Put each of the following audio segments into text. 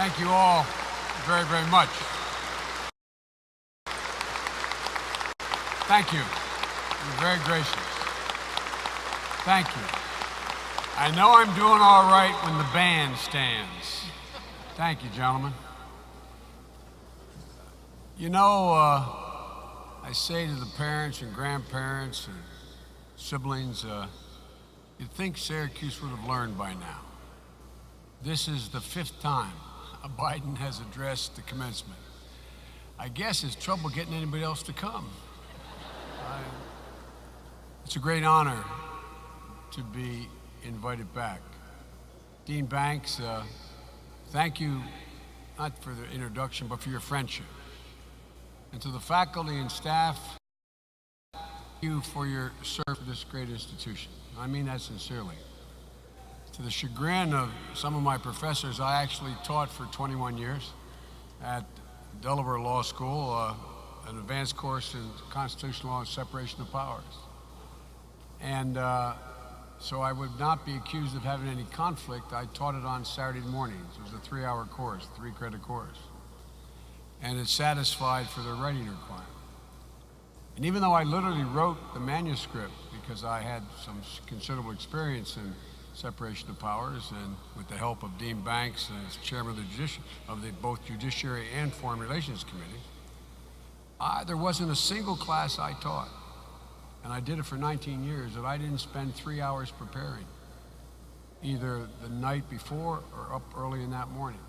Thank you all very, very much. Thank you. You're very gracious. Thank you. I know I'm doing all right when the band stands. Thank you, gentlemen. You know, I say to the parents and grandparents and siblings, you'd think Syracuse would have learned by now. This is the 5th time Biden has addressed the commencement. I guess it's trouble getting anybody else to come. It's a great honor to be invited back. Dean Banks, thank you, not for the introduction, but for your friendship. And to the faculty and staff, thank you for your service to this great institution. I mean that sincerely. To the chagrin of some of my professors, I actually taught for 21 years at Delaware Law School, an advanced course in constitutional law and separation of powers. And so I would not be accused of having any conflict. I taught it on Saturday mornings. It was a 3-hour course, 3-credit course. And it satisfied for the writing requirement. And even though I literally wrote the manuscript because I had some considerable experience in separation of powers, and with the help of Dean Banks as chairman of the both Judiciary and Foreign Relations Committee, there wasn't a single class I taught, and I did it for 19 years, that I didn't spend 3 hours preparing, either the night before or up early in that morning.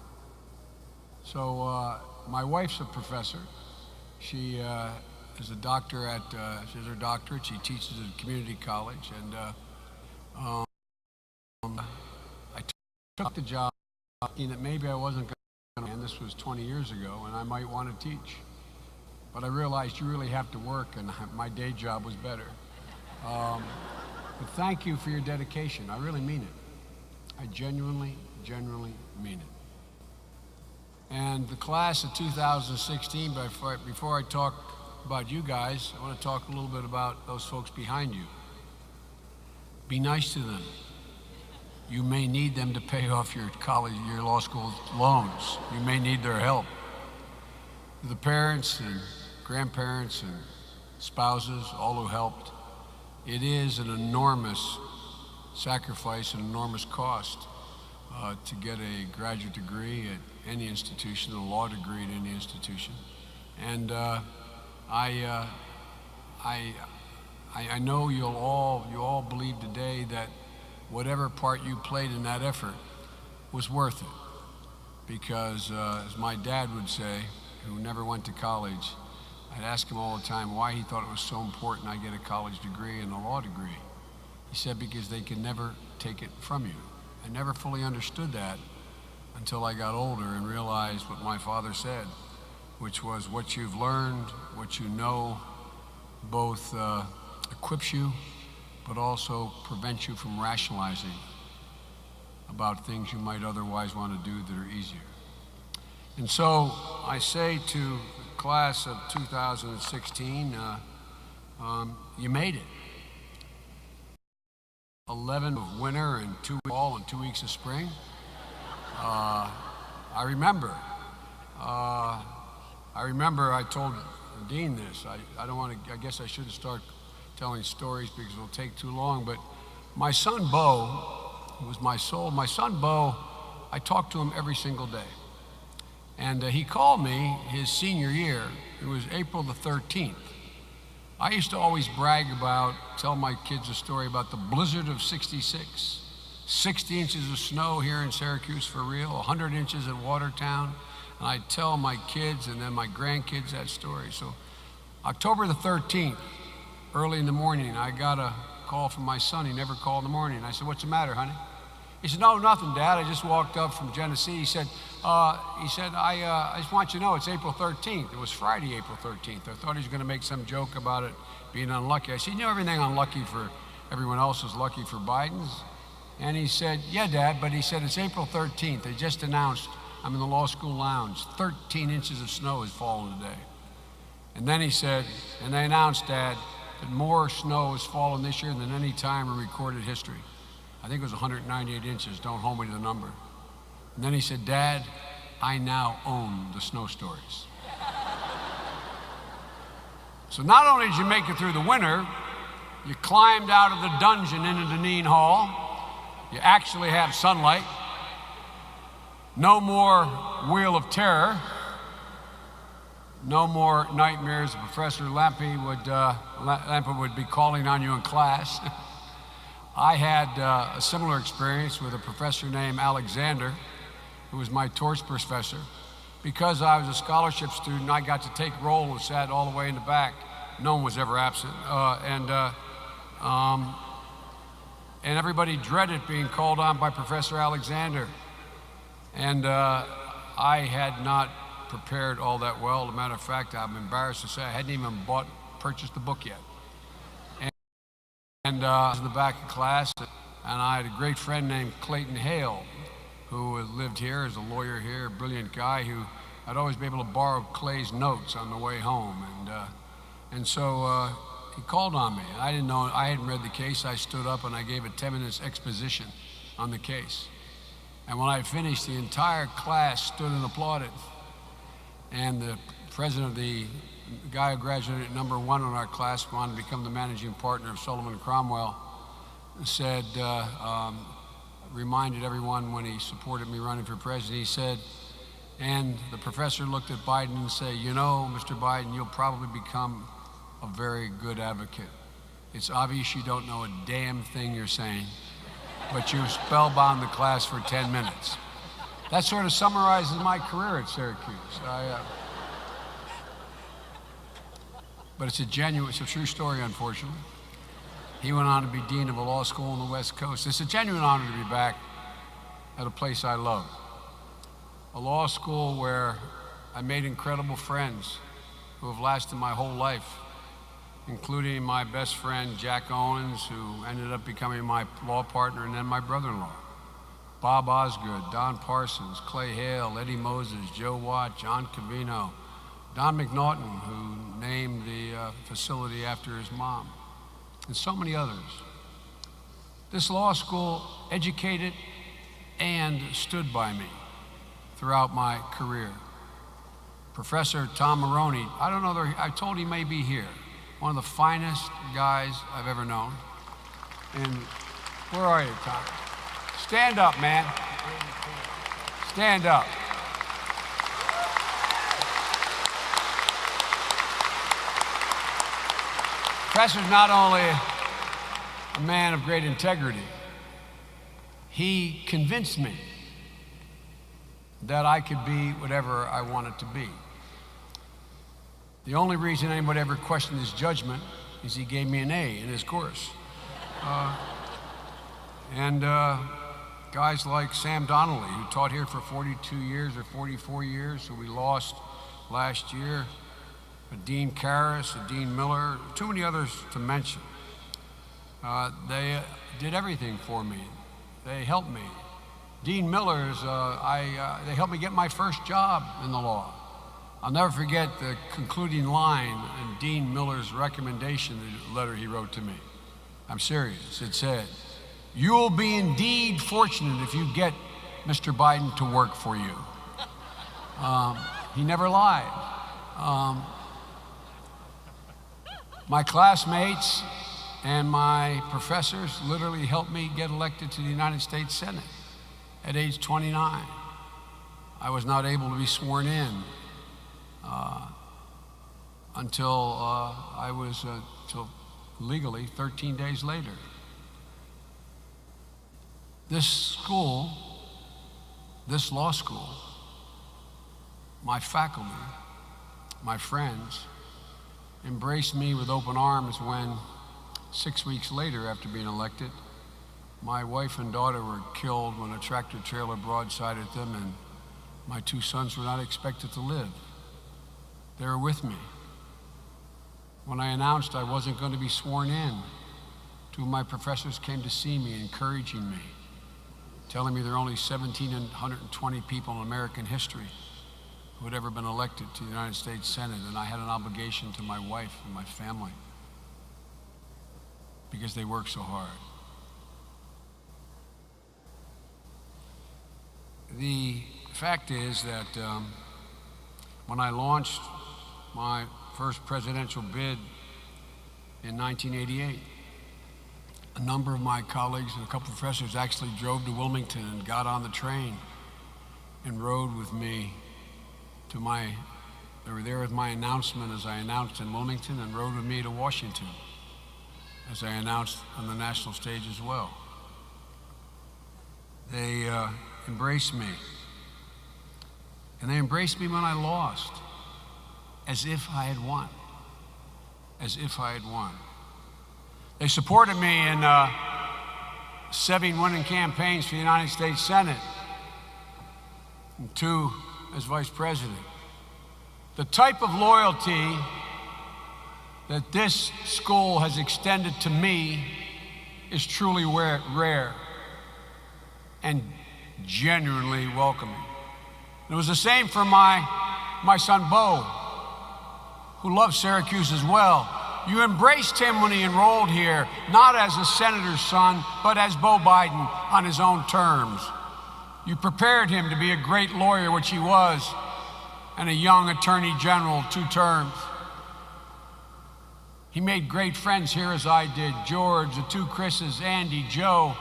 So my wife's a professor. She is a doctor at, she has her doctorate. She teaches at a community college, and I took the job thinking that maybe I wasn't going to, and this was 20 years ago, and I might want to teach. But I realized you really have to work, and my day job was better. But thank you for your dedication. I really mean it. I genuinely mean it. And the class of 2016, before I talk about you guys, I want to talk a little bit about those folks behind you. Be nice to them. You may need them to pay off your college, your law school loans. You may need their help. The parents and grandparents and spouses, all who helped, it is an enormous sacrifice, an enormous cost to get a graduate degree at any institution, a law degree at any institution. And I know you all believe today that whatever part you played in that effort was worth it. Because as my dad would say, who never went to college, I'd ask him all the time why he thought it was so important I get a college degree and a law degree. He said, because they could never take it from you. I never fully understood that until I got older and realized what my father said, which was what you've learned, what you know, both equips you, but also prevents you from rationalizing about things you might otherwise want to do that are easier. And so I say to the class of 2016, you made it. 11 of winter and 2 fall and 2 weeks of spring. I remember I told Dean this. I don't want to, I guess I shouldn't start telling stories because it'll take too long, but my son Bo, who was my son Bo, I talked to him every single day. And he called me his senior year. It was April the 13th. I used to always brag tell my kids a story about the blizzard of '66. 60 inches of snow here in Syracuse for real, 100 inches at Watertown. And I'd tell my kids and then my grandkids that story. So October the 13th, early in the morning, I got a call from my son. He never called in the morning. I said, "What's the matter, honey?" He said, "No, nothing, Dad. I just walked up from Genesee." He said, I just want you to know it's April 13th. It was Friday, April 13th. I thought he was going to make some joke about it being unlucky. I said, "You know, everything unlucky for everyone else is lucky for Biden's." And he said, "Yeah, Dad," but he said, "It's April 13th. They just announced, I'm in the law school lounge, 13 inches of snow has fallen today." And then he said, and they announced, Dad, that more snow has fallen this year than any time in recorded history. I think it was 198 inches. Don't hold me to the number. And then he said, "Dad, I now own the snow stories. So not only did you make it through the winter, you climbed out of the dungeon into the Dineen Hall. You actually have sunlight. No more Wheel of Terror. No more nightmares. Professor Lampe would be calling on you in class. I had a similar experience with a professor named Alexander, who was my torch professor. Because I was a scholarship student, I got to take roll and sat all the way in the back. No one was ever absent. And everybody dreaded being called on by Professor Alexander. And I had not prepared all that well. As a matter of fact, I'm embarrassed to say I hadn't even purchased the book yet. And I was in the back of class, and I had a great friend named Clayton Hale, who lived here, is a lawyer here, a brilliant guy who I'd always be able to borrow Clay's notes on the way home. And so he called on me. I didn't know, I hadn't read the case. I stood up and I gave a 10 minutes exposition on the case. And when I finished, the entire class stood and applauded. And the president of the guy who graduated at number 1 in our class, wanted to become the managing partner of Sullivan & Cromwell, said, reminded everyone when he supported me running for president, he said, and the professor looked at Biden and said, you know, Mr. Biden, you'll probably become a very good advocate. It's obvious you don't know a damn thing you're saying, but you spellbound the class for 10 minutes. That sort of summarizes my career at Syracuse. But it's a true story, unfortunately. He went on to be dean of a law school on the West Coast. It's a genuine honor to be back at a place I love. A law school where I made incredible friends who have lasted my whole life, including my best friend, Jack Owens, who ended up becoming my law partner and then my brother-in-law. Bob Osgood, Don Parsons, Clay Hale, Eddie Moses, Joe Watt, John Covino, Don McNaughton, who named the facility after his mom, and so many others. This law school educated and stood by me throughout my career. Professor Tom Maroney, I don't know, I told he may be here, one of the finest guys I've ever known. And where are you, Tom? Stand up, man. Stand up. Professor's not only a man of great integrity, he convinced me that I could be whatever I wanted to be. The only reason anybody ever questioned his judgment is he gave me an A in his course. Guys like Sam Donnelly, who taught here for 42 years or 44 years, who we lost last year, a Dean Karras, a Dean Miller, too many others to mention. They did everything for me. They helped me. Dean Miller's, they helped me get my first job in the law. I'll never forget the concluding line in Dean Miller's recommendation letter he wrote to me. I'm serious. It said, "You will be indeed fortunate if you get Mr. Biden to work for you." He never lied. My classmates and my professors literally helped me get elected to the United States Senate at age 29. I was not able to be sworn in until legally 13 days later. This school, this law school, my faculty, my friends, embraced me with open arms when 6 weeks later, after being elected, my wife and daughter were killed when a tractor trailer broadsided them, and my 2 sons were not expected to live. They were with me. When I announced I wasn't going to be sworn in, 2 of my professors came to see me, encouraging me, telling me there are only 1,720 people in American history who had ever been elected to the United States Senate, and I had an obligation to my wife and my family because they worked so hard. The fact is that when I launched my first presidential bid in 1988, a number of my colleagues and a couple of professors actually drove to Wilmington and got on the train and rode with me to they were there with my announcement as I announced in Wilmington, and rode with me to Washington as I announced on the national stage as well. They embraced me. And they embraced me when I lost, as if I had won. As if I had won. They supported me in 7 winning campaigns for the United States Senate, and 2 as vice president. The type of loyalty that this school has extended to me is truly rare and genuinely welcoming. It was the same for my son, Bo, who loves Syracuse as well. You embraced him when he enrolled here, not as a senator's son, but as Bo Biden on his own terms. You prepared him to be a great lawyer, which he was, and a young attorney general, 2 terms. He made great friends here as I did. George, the 2 Chris's, Andy, Joe,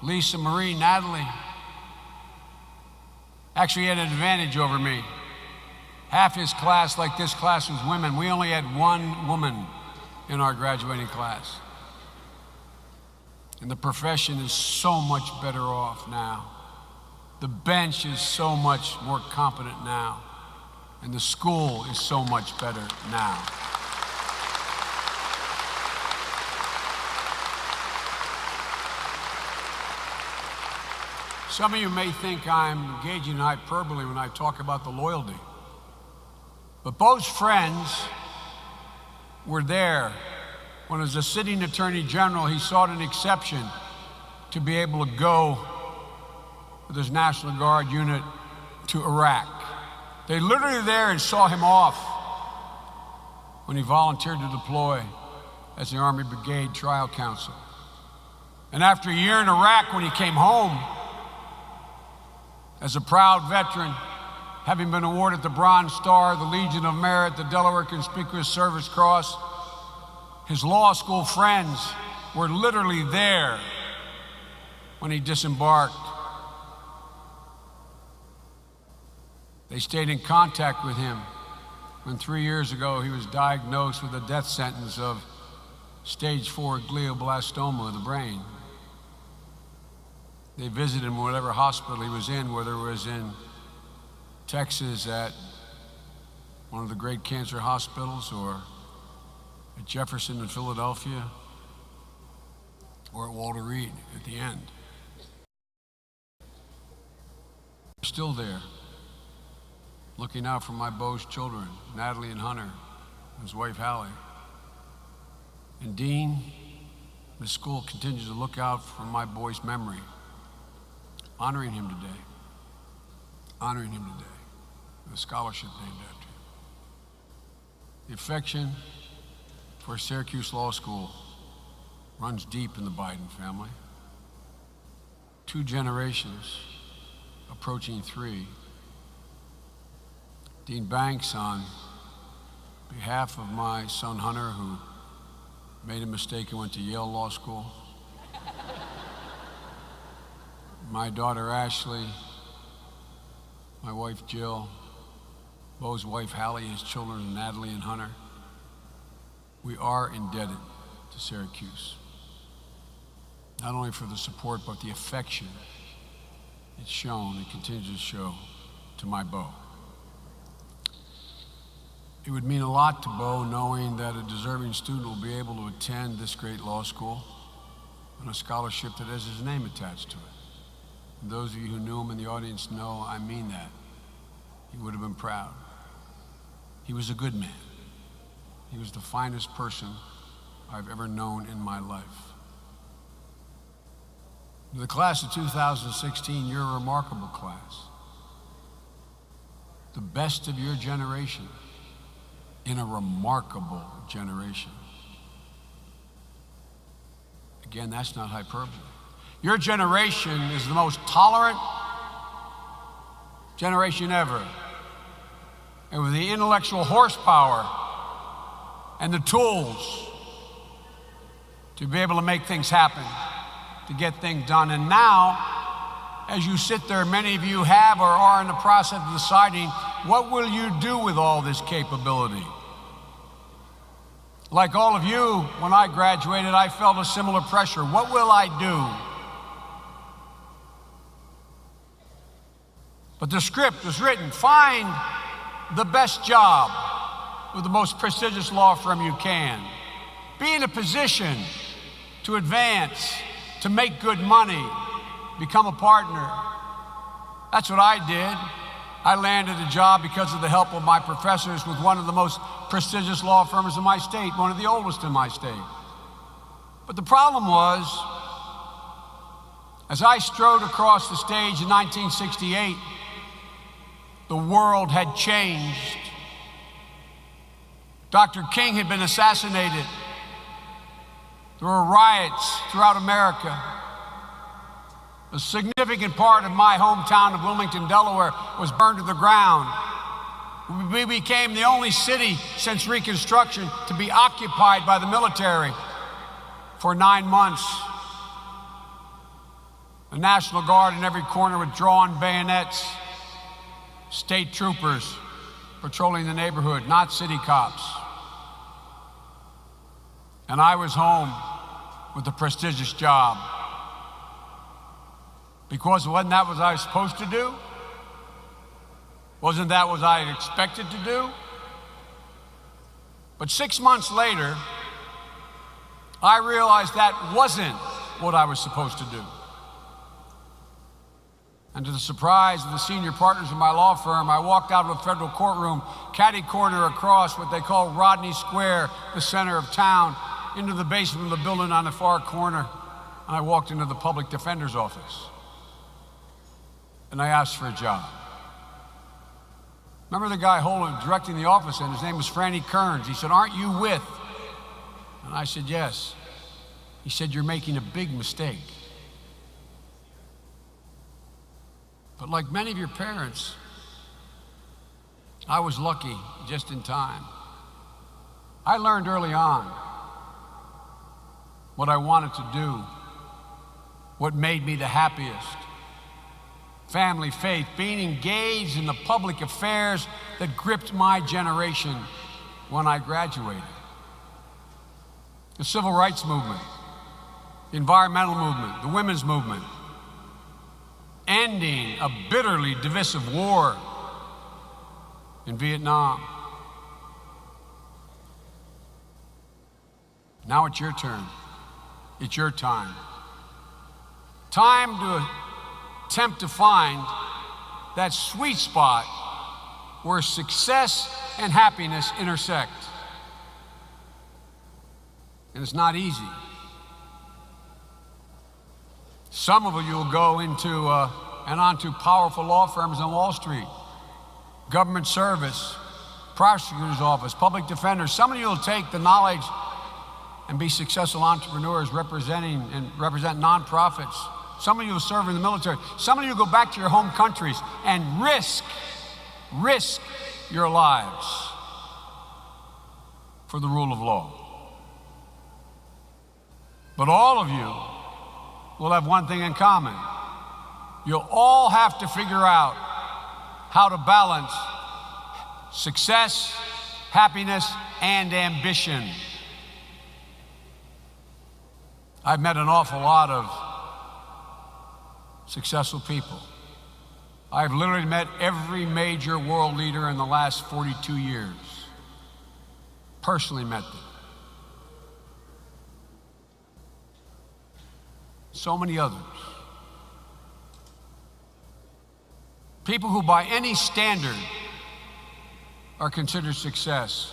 Lisa, Marie, Natalie. Actually, he had an advantage over me. Half his class, like this class, was women. We only had 1 woman in our graduating class. And the profession is so much better off now. The bench is so much more competent now. And the school is so much better now. Some of you may think I'm engaging in hyperbole when I talk about the loyalty. But Bo's friends were there when, as a sitting attorney general, he sought an exception to be able to go with his National Guard unit to Iraq. They literally there and saw him off when he volunteered to deploy as the Army Brigade Trial Counsel. And after a year in Iraq, when he came home, as a proud veteran, having been awarded the Bronze Star, the Legion of Merit, the Delaware Conspicuous Service Cross, his law school friends were literally there when he disembarked. They stayed in contact with him when 3 years ago he was diagnosed with a death sentence of stage 4 glioblastoma of the brain. They visited him whatever hospital he was in, whether it was in Texas at one of the great cancer hospitals, or at Jefferson in Philadelphia, or at Walter Reed at the end. They're still there, looking out for my Bo's children, Natalie and Hunter, his wife Hallie. And Dean, the school continues to look out for my boy's memory, honoring him today with a scholarship named after him. The affection for Syracuse Law School runs deep in the Biden family. 2 generations, approaching 3. Dean Banks, on behalf of my son Hunter, who made a mistake and went to Yale Law School, my daughter Ashley, my wife Jill, Bo's wife Hallie, his children Natalie and Hunter, we are indebted to Syracuse, not only for the support, but the affection it's shown and continues to show to my Bo. It would mean a lot to Bo knowing that a deserving student will be able to attend this great law school on a scholarship that has his name attached to it. And those of you who knew him in the audience know I mean that. He would have been proud. He was a good man. He was the finest person I've ever known in my life. The class of 2016, you're a remarkable class. The best of your generation in a remarkable generation. Again, that's not hyperbole. Your generation is the most tolerant, generation ever. And with the intellectual horsepower and the tools to be able to make things happen, to get things done. And now, as you sit there, many of you have or are in the process of deciding, what will you do with all this capability? Like all of you, when I graduated, I felt a similar pressure. What will I do? But the script was written: find the best job with the most prestigious law firm you can. Be in a position to advance, to make good money, become a partner. That's what I did. I landed a job because of the help of my professors with one of the most prestigious law firms in my state, one of the oldest in my state. But the problem was, as I strode across the stage in 1968, the world had changed. Dr. King had been assassinated. There were riots throughout America. A significant part of my hometown of Wilmington, Delaware, was burned to the ground. We became the only city since Reconstruction to be occupied by the military for 9 months. The National Guard in every corner with drawn bayonets. State troopers patrolling the neighborhood, not city cops. And I was home with a prestigious job. Because wasn't that what I was supposed to do? Wasn't that what I expected to do? But 6 months later, I realized that wasn't what I was supposed to do. And to the surprise of the senior partners of my law firm, I walked out of a federal courtroom, catty-corner across what they call Rodney Square, the center of town, into the basement of the building on the far corner, and I walked into the public defender's office. And I asked for a job. Remember the guy directing the office, and his name was Franny Kearns. He said, "Aren't you with?" And I said, "Yes." He said, "You're making a big mistake." But like many of your parents, I was lucky just in time. I learned early on what I wanted to do, what made me the happiest. Family, faith, being engaged in the public affairs that gripped my generation when I graduated. The civil rights movement, the environmental movement, the women's movement, ending a bitterly divisive war in Vietnam. Now it's your turn. It's your time. Time to attempt to find that sweet spot where success and happiness intersect. And it's not easy. Some of you will go into and onto powerful law firms on Wall Street, government service, prosecutor's office, public defenders. Some of you will take the knowledge and be successful entrepreneurs represent nonprofits. Some of you will serve in the military. Some of you will go back to your home countries and risk your lives for the rule of law. But all of you will have one thing in common. You'll all have to figure out how to balance success, happiness, and ambition. I've met an awful lot of successful people. I've literally met every major world leader in the last 42 years. Personally met them. So many others. People who by any standard are considered success.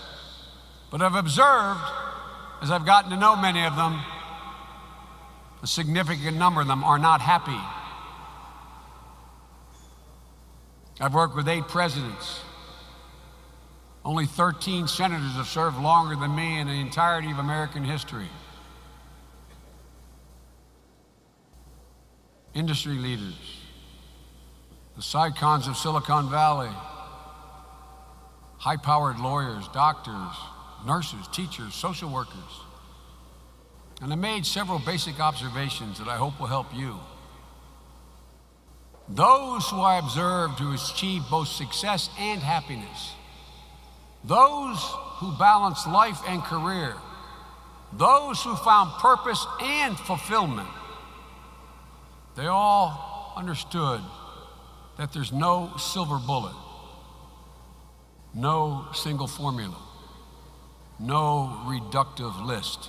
But I've observed, as I've gotten to know many of them, a significant number of them are not happy. I've worked with 8 presidents. Only 13 senators have served longer than me in the entirety of American history. Industry leaders. the Sicons of Silicon Valley, high-powered lawyers, doctors, nurses, teachers, social workers. And I made several basic observations that I hope will help you. Those who I observed who achieved both success and happiness, those who balanced life and career, those who found purpose and fulfillment, they all understood that there's no silver bullet, no single formula, no reductive list.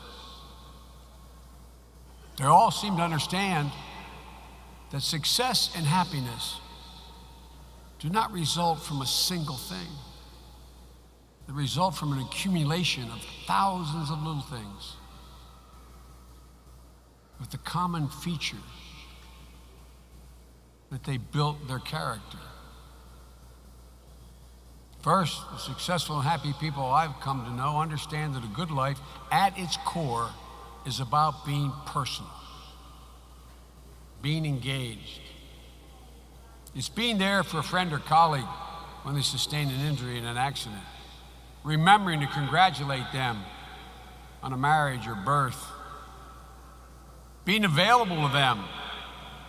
They all seem to understand that success and happiness do not result from a single thing. They result from an accumulation of thousands of little things with the common feature that they built their character. First, the successful and happy people I've come to know understand that a good life at its core is about being personal, being engaged. It's being there for a friend or colleague when they sustain an injury in an accident, remembering to congratulate them on a marriage or birth, being available to them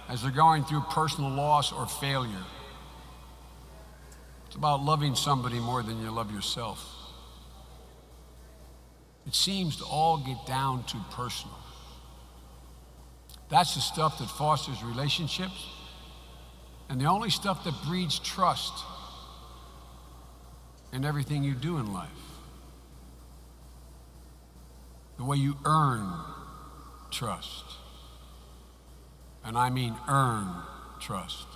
as they're going through personal loss or failure. It's about loving somebody more than you love yourself. It seems to all get down to personal. That's the stuff that fosters relationships and the only stuff that breeds trust in everything you do in life. The way you earn trust. And I mean earn trust.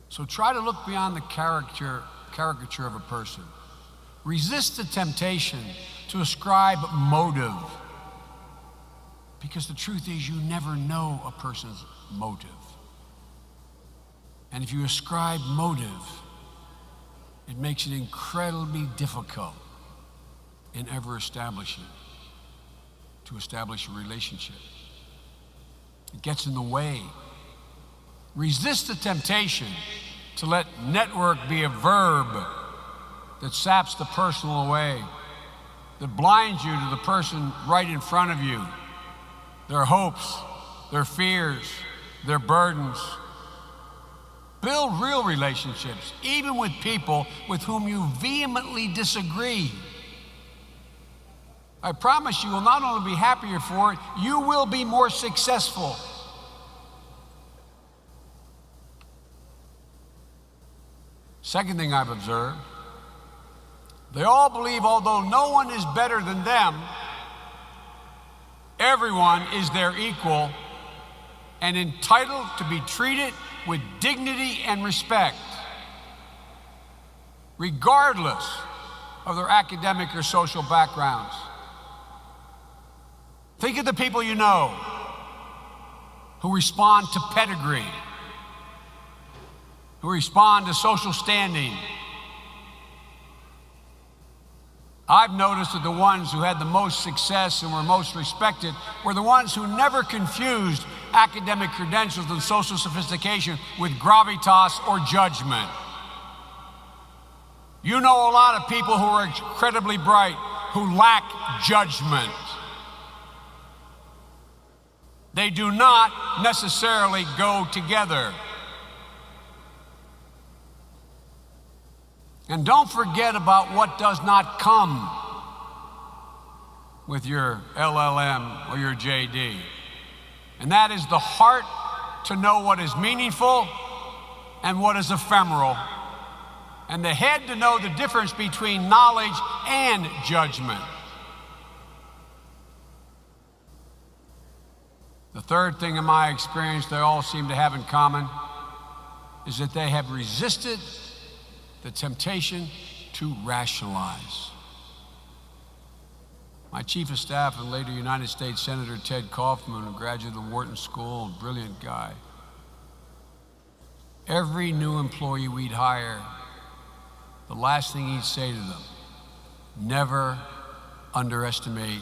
So try to look beyond the caricature of a person. Resist the temptation to ascribe motive, because the truth is you never know a person's motive. And if you ascribe motive, it makes it incredibly difficult in ever establish a relationship. It gets in the way. Resist the temptation to let network be a verb that saps the personal away, that blinds you to the person right in front of you, their hopes, their fears, their burdens. Build real relationships, even with people with whom you vehemently disagree. I promise you will not only be happier for it, you will be more successful. Second thing I've observed, they all believe although no one is better than them, everyone is their equal and entitled to be treated with dignity and respect, regardless of their academic or social backgrounds. Think of the people you know who respond to pedigree, who respond to social standing. I've noticed that the ones who had the most success and were most respected were the ones who never confused academic credentials and social sophistication with gravitas or judgment. You know a lot of people who are incredibly bright who lack judgment. They do not necessarily go together. And don't forget about what does not come with your LLM or your JD. And that is the heart to know what is meaningful and what is ephemeral, and the head to know the difference between knowledge and judgment. The third thing in my experience they all seem to have in common is that they have resisted the temptation to rationalize. My chief of staff and later United States Senator Ted Kaufman, a graduate of Wharton School, a brilliant guy. Every new employee we'd hire, the last thing he'd say to them, never underestimate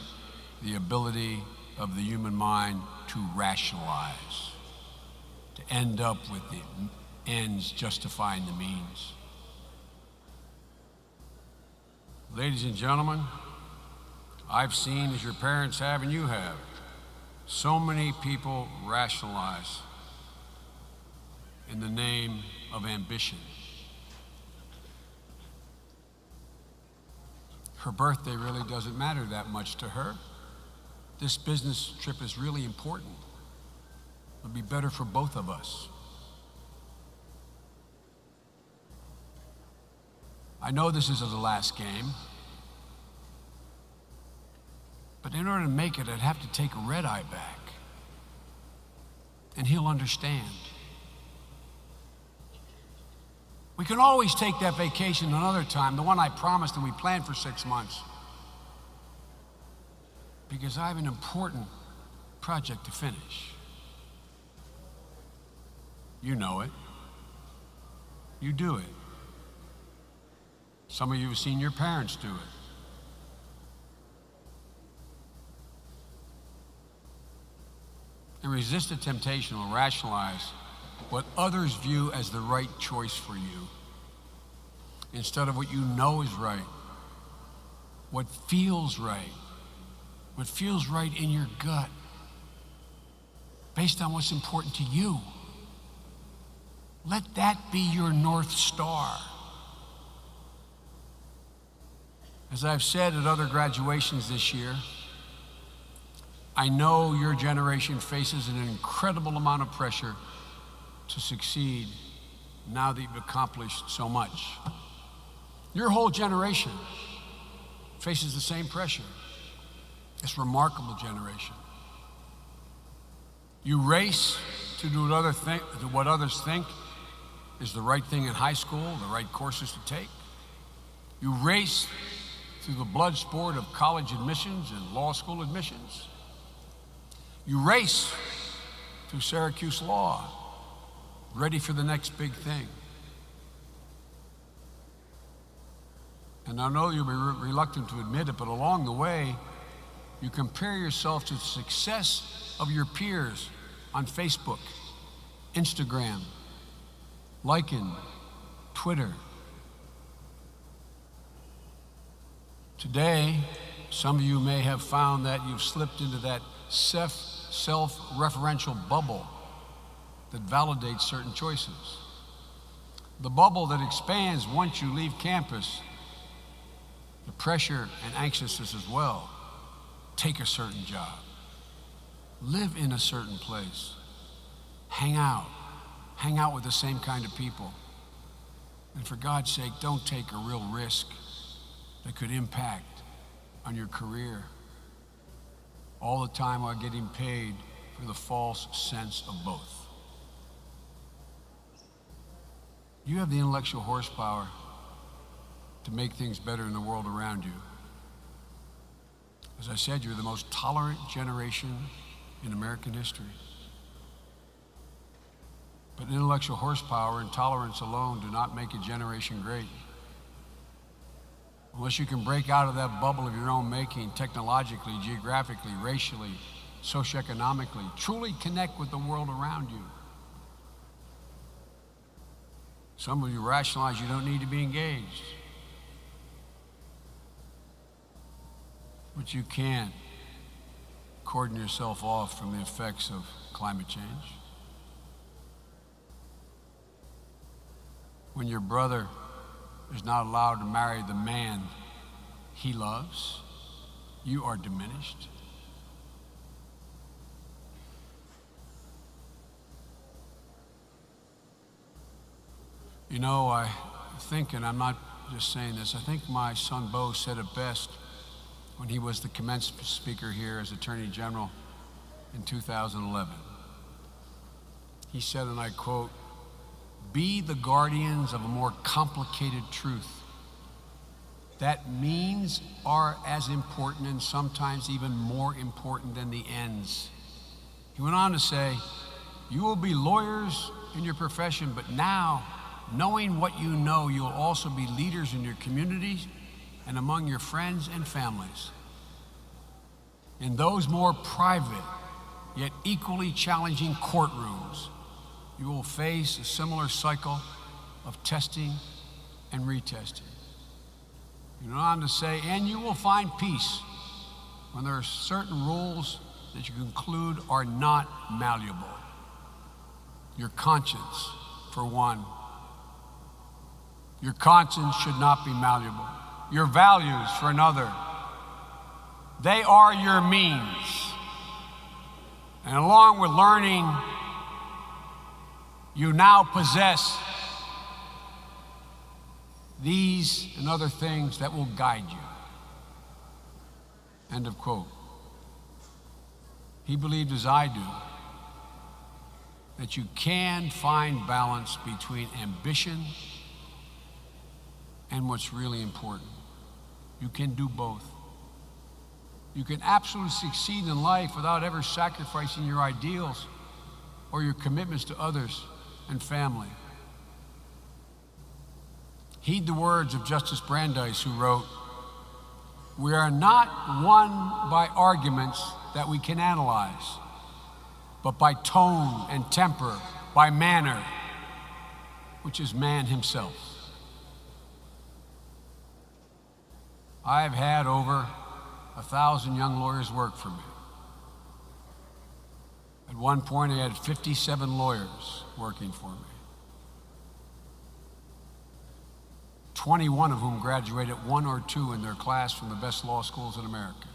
the ability of the human mind to rationalize. to end up with the ends justifying the means. Ladies and gentlemen, I've seen, as your parents have and you have, so many people rationalize in the name of ambition. Her birthday really doesn't matter that much to her. This business trip is really important. It'll be better for both of us. I know this isn't the last game, but in order to make it, I'd have to take a red eye back, and he'll understand. We can always take that vacation another time, the one I promised and we planned for 6 months, because I have an important project to finish. You know it. You do it. Some of you have seen your parents do it. And resist the temptation to rationalize what others view as the right choice for you, instead of what you know is right, what feels right in your gut, based on what's important to you. Let that be your North Star. As I've said at other graduations this year, I know your generation faces an incredible amount of pressure to succeed now that you've accomplished so much. Your whole generation faces the same pressure. This remarkable generation. You race to do what others think is the right thing in high school, the right courses to take. You race through the blood sport of college admissions and law school admissions. You race through Syracuse Law, ready for the next big thing. And I know you'll be reluctant to admit it, but along the way, you compare yourself to the success of your peers on Facebook, Instagram, liking, Twitter. Today, some of you may have found that you've slipped into that self-referential bubble that validates certain choices. The bubble that expands once you leave campus. The pressure and anxiousness as well. Take a certain job. Live in a certain place. Hang out with the same kind of people. And for God's sake, don't take a real risk that could impact on your career, all the time while getting paid for the false sense of both. You have the intellectual horsepower to make things better in the world around you. As I said, you're the most tolerant generation in American history. But intellectual horsepower and tolerance alone do not make a generation great. Unless you can break out of that bubble of your own making, technologically, geographically, racially, socioeconomically, truly connect with the world around you. Some of you rationalize you don't need to be engaged. But you can't cordon yourself off from the effects of climate change. When your brother is not allowed to marry the man he loves, you are diminished. You know, I think, and I'm not just saying this, I think my son Bo said it best when he was the commencement speaker here as Attorney General in 2011. He said, and I quote, "Be the guardians of a more complicated truth. That means are as important and sometimes even more important than the ends." He went on to say, "You will be lawyers in your profession, but now, knowing what you know, you will also be leaders in your communities and among your friends and families. In those more private, yet equally challenging courtrooms, you will face a similar cycle of testing and retesting. You know on to say, and you will find peace when there are certain rules that you conclude are not malleable. Your conscience, for one. Your conscience should not be malleable. Your values, for another. They are your means. And along with learning, you now possess these and other things that will guide you. End of quote. He believed, as I do, that you can find balance between ambition and what's really important. You can do both. You can absolutely succeed in life without ever sacrificing your ideals or your commitments to others and family. Heed the words of Justice Brandeis, who wrote, "We are not won by arguments that we can analyze, but by tone and temper, by manner, which is man himself." I have had over 1,000 young lawyers work for me. At one point, I had 57 lawyers working for me, 21 of whom graduated 1 or 2 in their class from the best law schools in America.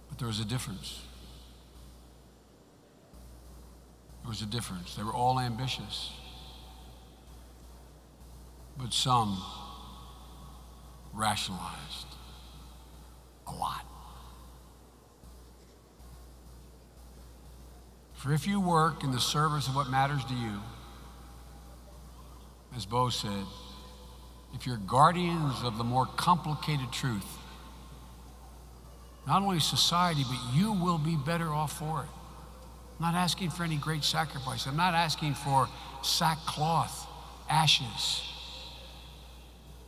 But there was a difference. There was a difference. They were all ambitious. But some rationalized a lot. For if you work in the service of what matters to you, as Bo said, if you're guardians of the more complicated truth, not only society, but you will be better off for it. I'm not asking for any great sacrifice. I'm not asking for sackcloth, ashes,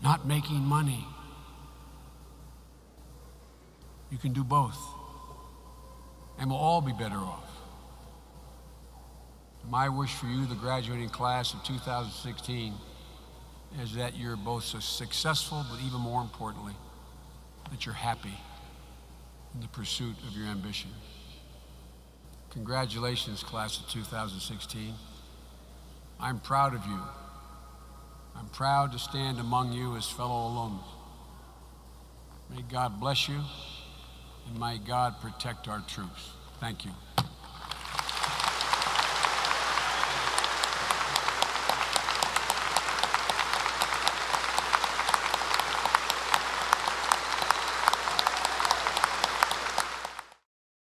not making money. You can do both, and we'll all be better off. My wish for you, the graduating class of 2016, is that you're both successful, but even more importantly, that you're happy in the pursuit of your ambition. Congratulations, class of 2016. I'm proud of you. I'm proud to stand among you as fellow alums. May God bless you, and may God protect our troops. Thank you.